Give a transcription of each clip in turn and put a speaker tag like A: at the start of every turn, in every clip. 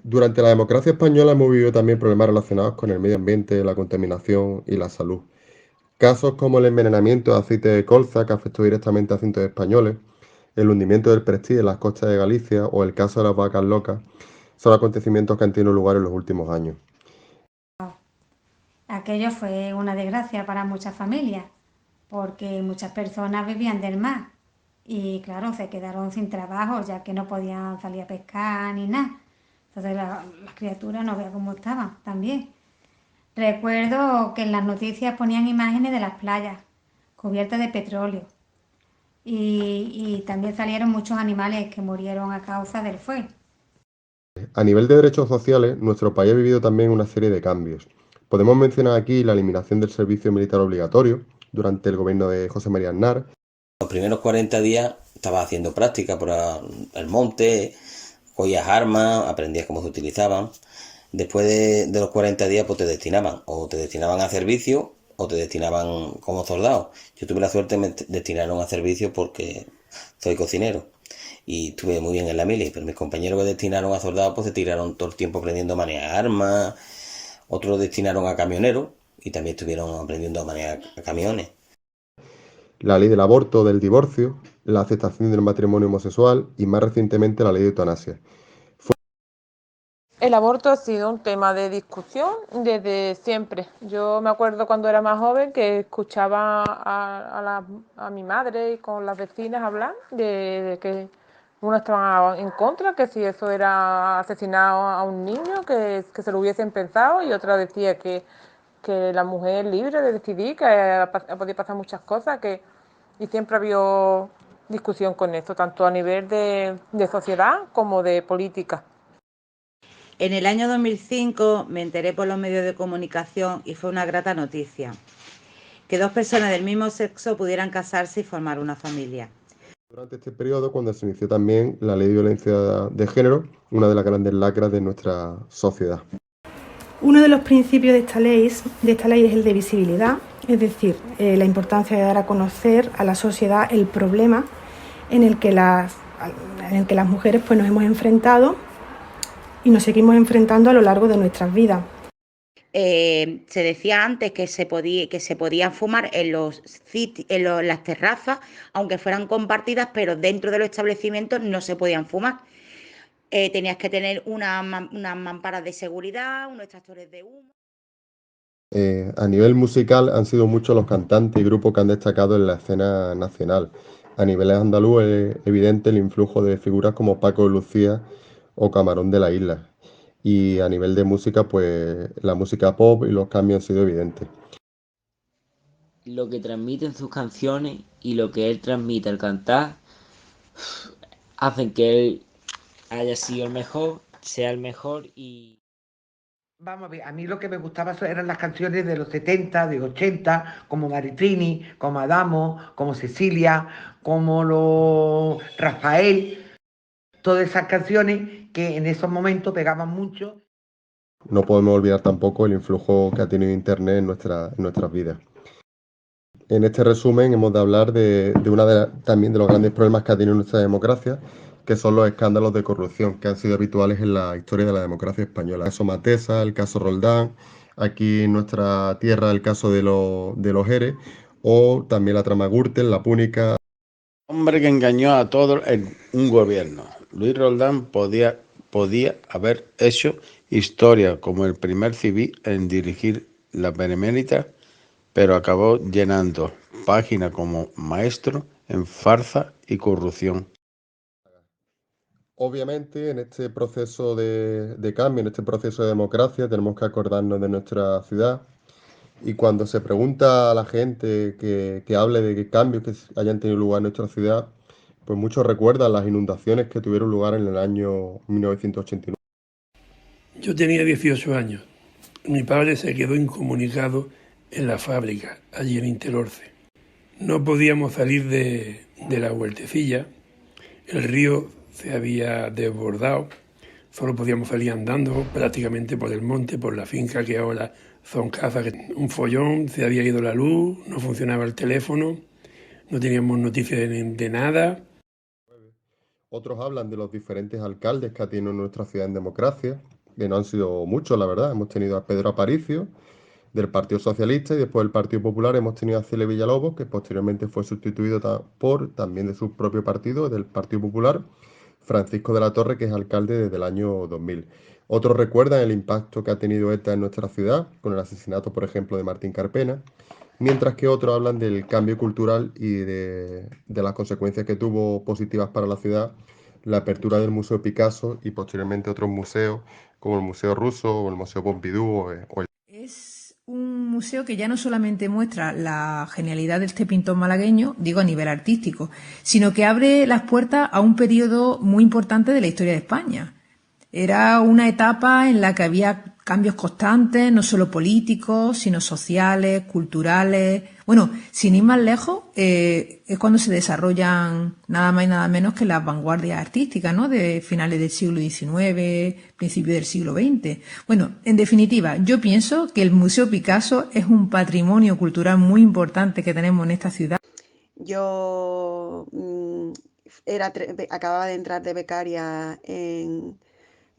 A: Durante la democracia española hemos vivido también problemas relacionados con el medio ambiente, la contaminación y la salud. Casos como el envenenamiento de aceite de colza, que afectó directamente a cientos de españoles, el hundimiento del Prestige en las costas de Galicia o el caso de las vacas locas, son acontecimientos que han tenido lugar en los últimos años.
B: Aquello fue una desgracia para muchas familias, porque muchas personas vivían del mar y claro, se quedaron sin trabajo ya que no podían salir a pescar ni nada. Entonces las criaturas no vean cómo estaban también. Recuerdo que en las noticias ponían imágenes de las playas cubiertas de petróleo y también salieron muchos animales que murieron a causa del fuego.
A: A nivel de derechos sociales, nuestro país ha vivido también una serie de cambios. Podemos mencionar aquí la eliminación del servicio militar obligatorio durante el gobierno de José María Aznar.
C: Los primeros 40 días estabas haciendo práctica por el monte, cogías armas, aprendías cómo se utilizaban. Después de los 40 días pues te destinaban a servicio o te destinaban como soldado. Yo tuve la suerte de me destinaron a servicio porque soy cocinero y estuve muy bien en la mili, pero mis compañeros que destinaron a soldados pues se tiraron todo el tiempo aprendiendo a manejar armas, otros destinaron a camioneros y también estuvieron aprendiendo a manejar camiones.
A: La ley del aborto, del divorcio, la aceptación del matrimonio homosexual y más recientemente la ley de eutanasia.
D: El aborto ha sido un tema de discusión desde siempre. Yo me acuerdo cuando era más joven que escuchaba a mi madre y con las vecinas hablar de que unas estaban en contra, que si eso era asesinar a un niño, que se lo hubiesen pensado, y otra decía que la mujer es libre de decidir, que podía pasar muchas cosas, y siempre ha habido discusión con esto, tanto a nivel de sociedad como de política.
E: En el año 2005 me enteré por los medios de comunicación y fue una grata noticia, que dos personas del mismo sexo pudieran casarse y formar una familia.
A: Durante este periodo, cuando se inició también la ley de violencia de género, una de las grandes lacras de nuestra sociedad.
F: Uno de los principios de esta ley es el de visibilidad, es decir, la importancia de dar a conocer a la sociedad el problema en el que las mujeres pues, nos hemos enfrentado y nos seguimos enfrentando a lo largo de nuestras vidas.
E: Se decía antes que se podía fumar en las terrazas, aunque fueran compartidas, pero dentro de los establecimientos no se podían fumar. Tenías que tener unas mamparas de seguridad, unos extractores de humo.
A: A nivel musical han sido muchos los cantantes y grupos que han destacado en la escena nacional. A nivel andaluz es evidente el influjo de figuras como Paco de Lucía o Camarón de la Isla. Y a nivel de música, pues la música pop y los cambios han sido evidentes.
G: Lo que transmiten sus canciones y lo que él transmite al cantar hacen que él haya sido el mejor, sea el mejor y...
H: Vamos a ver, a mí lo que me gustaba eran las canciones de los 70, de 80, como Maritrini, como Adamo, como Cecilia, como Rafael, todas esas canciones que en esos momentos pegaban mucho.
A: No podemos olvidar tampoco el influjo que ha tenido Internet en nuestras vidas. En este resumen hemos de hablar de una también de los grandes problemas que ha tenido nuestra democracia, que son los escándalos de corrupción que han sido habituales en la historia de la democracia española. El caso Matesa, el caso Roldán, aquí en nuestra tierra el caso de los ERE, o también la trama Gürtel, la Púnica.
I: Hombre que engañó a todos en un gobierno. Luis Roldán podía haber hecho historia como el primer civil en dirigir la Benemérita, pero acabó llenando páginas como maestro en farsa y corrupción.
A: Obviamente, en este proceso de cambio, en este proceso de democracia, tenemos que acordarnos de nuestra ciudad. Y cuando se pregunta a la gente que hable de qué cambios que hayan tenido lugar en nuestra ciudad, pues muchos recuerdan las inundaciones que tuvieron lugar en el año 1989.
J: Yo tenía 18 años. Mi padre se quedó incomunicado en la fábrica, allí en Interorce. No podíamos salir de la huertecilla. El río se había desbordado. Solo podíamos salir andando prácticamente por el monte, por la finca que ahora son casas. Un follón, se había ido la luz, no funcionaba el teléfono, no teníamos noticias de nada.
A: Otros hablan de los diferentes alcaldes que ha tenido nuestra ciudad en democracia. que no han sido muchos, la verdad. Hemos tenido a Pedro Aparicio, del Partido Socialista, y después del Partido Popular hemos tenido a Cele Villalobos, que posteriormente fue sustituido por también de su propio partido, del Partido Popular, Francisco de la Torre, que es alcalde desde el año 2000. Otros recuerdan el impacto que ha tenido ETA en nuestra ciudad, con el asesinato, por ejemplo, de Martín Carpena, mientras que otros hablan del cambio cultural y de las consecuencias que tuvo positivas para la ciudad la apertura del Museo Picasso y posteriormente otros museos como el Museo Ruso o el Museo Pompidou o el...
K: Es un museo que ya no solamente muestra la genialidad de este pintor malagueño, digo a nivel artístico, sino que abre las puertas a un periodo muy importante de la historia de España. Era una etapa en la que había cambios constantes, no solo políticos, sino sociales, culturales. Bueno, sin ir más lejos, es cuando se desarrollan nada más y nada menos que las vanguardias artísticas, ¿no? De finales del siglo XIX, principios del siglo XX. Bueno, en definitiva, yo pienso que el Museo Picasso es un patrimonio cultural muy importante que tenemos en esta ciudad.
L: Yo acababa de entrar de becaria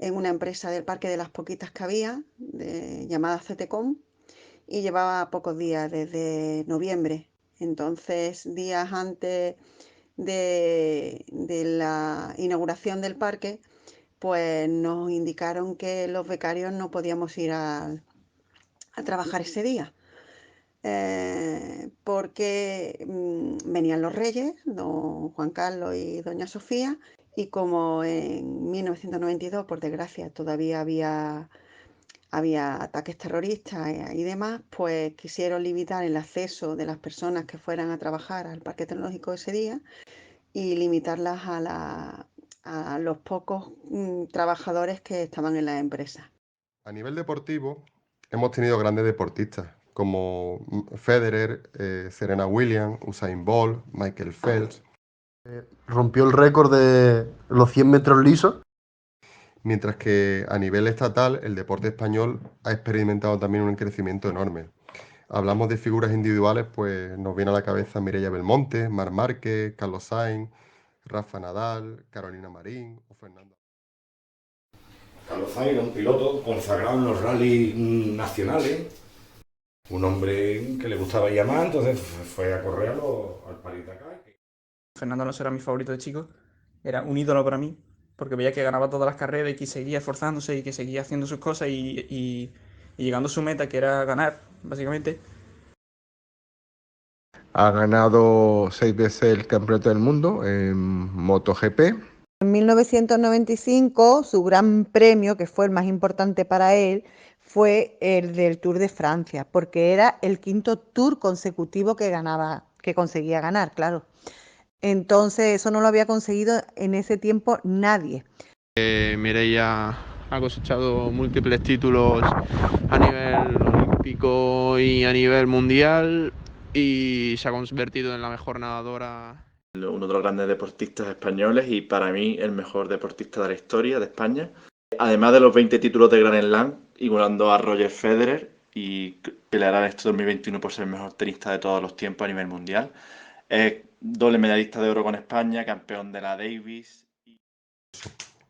L: en una empresa del Parque de las Poquitas que había, llamada CTCom, y llevaba pocos días, desde noviembre. Entonces, días antes de la inauguración del parque, pues nos indicaron que los becarios no podíamos ir a trabajar ese día. Porque venían los reyes, don Juan Carlos y doña Sofía, y como en 1992, por desgracia, todavía había ataques terroristas y demás, pues quisieron limitar el acceso de las personas que fueran a trabajar al Parque Tecnológico ese día y limitarlas a los pocos trabajadores que estaban en la empresa.
A: A nivel deportivo, hemos tenido grandes deportistas como Federer, Serena Williams, Usain Bolt, Michael Phelps.
M: Rompió el récord de los 100 metros lisos.
A: Mientras que a nivel estatal el deporte español ha experimentado también un crecimiento enorme. Hablamos de figuras individuales, pues nos viene a la cabeza Mireia Belmonte, Marc Márquez, Carlos Sainz, Rafa Nadal, Carolina Marín o Fernando.
N: Carlos Sainz era un piloto consagrado en los rallies nacionales, un hombre que le gustaba llamar, entonces fue a correr al París-Dakar.
O: Fernando Alonso era mi favorito de chico, era un ídolo para mí, porque veía que ganaba todas las carreras y que seguía esforzándose y que seguía haciendo sus cosas y llegando a su meta, que era ganar, básicamente.
P: Ha ganado 6 veces el Campeonato del Mundo en MotoGP.
L: En 1995, su gran premio, que fue el más importante para él, fue el del Tour de Francia, porque era el quinto Tour consecutivo que conseguía ganar, claro. Entonces, eso no lo había conseguido en ese tiempo nadie.
Q: Mireia ha cosechado múltiples títulos a nivel olímpico y a nivel mundial y se ha convertido en la mejor nadadora.
R: Uno de los grandes deportistas españoles y para mí el mejor deportista de la historia de España. Además de los 20 títulos de Grand Slam, igualando a Roger Federer y peleará en este 2021 por ser el mejor tenista de todos los tiempos a nivel mundial. Es doble medallista de oro con España, campeón de la Davis.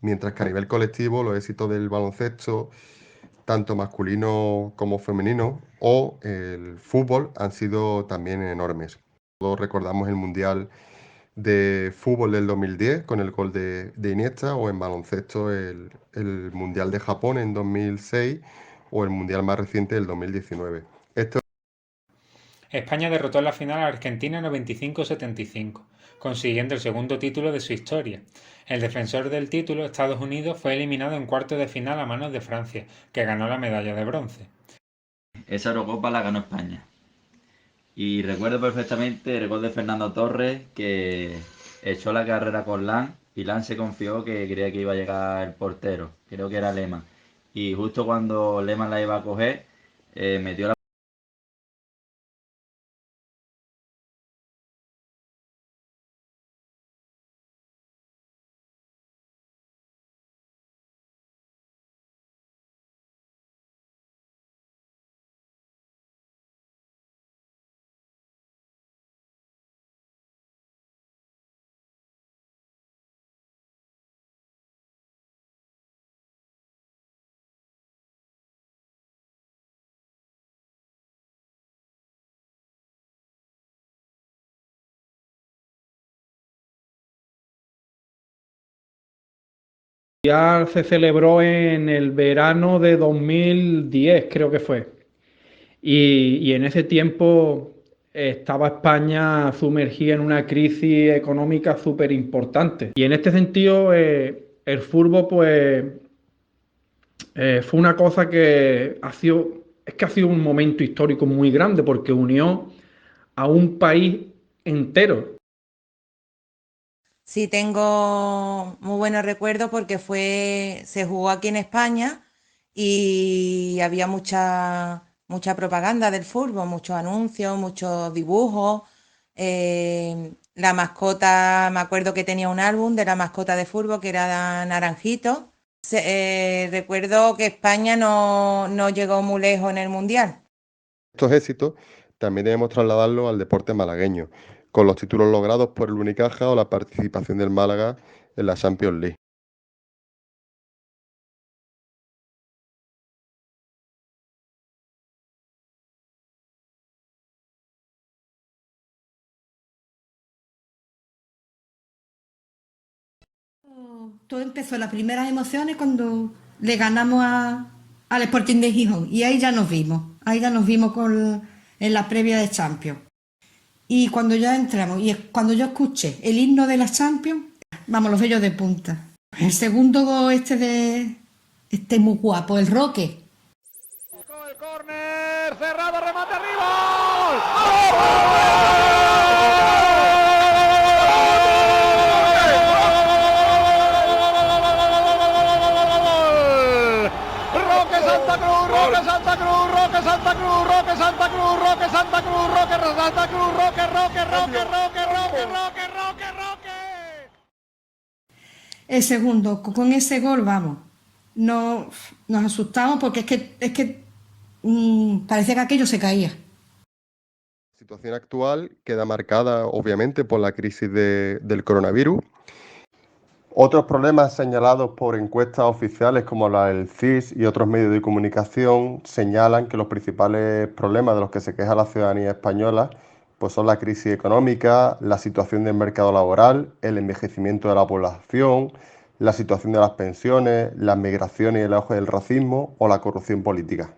A: Mientras que a nivel colectivo los éxitos del baloncesto, tanto masculino como femenino, o el fútbol han sido también enormes. Todos recordamos el Mundial de Fútbol del 2010 con el gol de Iniesta, o en baloncesto el Mundial de Japón en 2006 o el Mundial más reciente del 2019.
S: España derrotó en la final a Argentina 95-75, consiguiendo el segundo título de su historia. El defensor del título, Estados Unidos, fue eliminado en cuartos de final a manos de Francia, que ganó la medalla de bronce.
T: Esa Eurocopa la ganó España. Y recuerdo perfectamente el gol de Fernando Torres, que echó la carrera con Lan, y Lan se confió que creía que iba a llegar el portero, creo que era Lehmann. Y justo cuando Lehmann la iba a coger, metió la
U: Ya se celebró en el verano de 2010, creo que fue. Y en ese tiempo estaba España sumergida en una crisis económica súper importante. Y en este sentido, el fútbol, pues, fue una cosa que ha sido un momento histórico muy grande porque unió a un país entero.
E: Sí, tengo muy buenos recuerdos porque se jugó aquí en España y había mucha propaganda del fútbol, muchos anuncios, muchos dibujos. La mascota, me acuerdo que tenía un álbum de la mascota de fútbol que era Naranjito. Recuerdo que España no llegó muy lejos en el Mundial.
A: Estos éxitos también debemos trasladarlos al deporte malagueño, con los títulos logrados por el Unicaja o la participación del Málaga en la Champions League.
V: Todo empezó, las primeras emociones cuando le ganamos al Sporting de Gijón y ahí ya nos vimos en la previa de Champions. Y cuando ya entramos y cuando yo escuché el himno de la Champions, vamos, los vellos de punta. El segundo gol este muy guapo, el Roque.
W: El córner, cerrado, remate arriba.
V: El segundo, con ese gol, vamos, nos asustamos porque es que parecía que aquello se caía.
A: La situación actual queda marcada, obviamente, por la crisis del coronavirus. Otros problemas señalados por encuestas oficiales como la del CIS y otros medios de comunicación señalan que los principales problemas de los que se queja la ciudadanía española pues son la crisis económica, la situación del mercado laboral, el envejecimiento de la población, la situación de las pensiones, las migraciones y el auge del racismo o la corrupción política.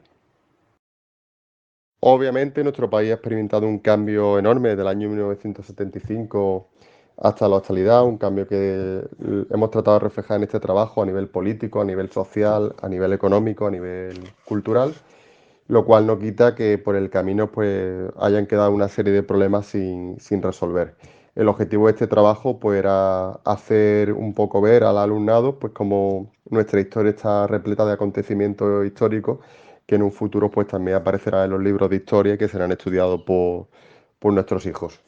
A: Obviamente nuestro país ha experimentado un cambio enorme desde el año 1975 hasta la actualidad, un cambio que hemos tratado de reflejar en este trabajo a nivel político, a nivel social, a nivel económico, a nivel cultural, lo cual no quita que por el camino pues hayan quedado una serie de problemas sin resolver. El objetivo de este trabajo pues era hacer un poco ver al alumnado pues cómo nuestra historia está repleta de acontecimientos históricos que en un futuro pues también aparecerán en los libros de historia y que serán estudiados por nuestros hijos.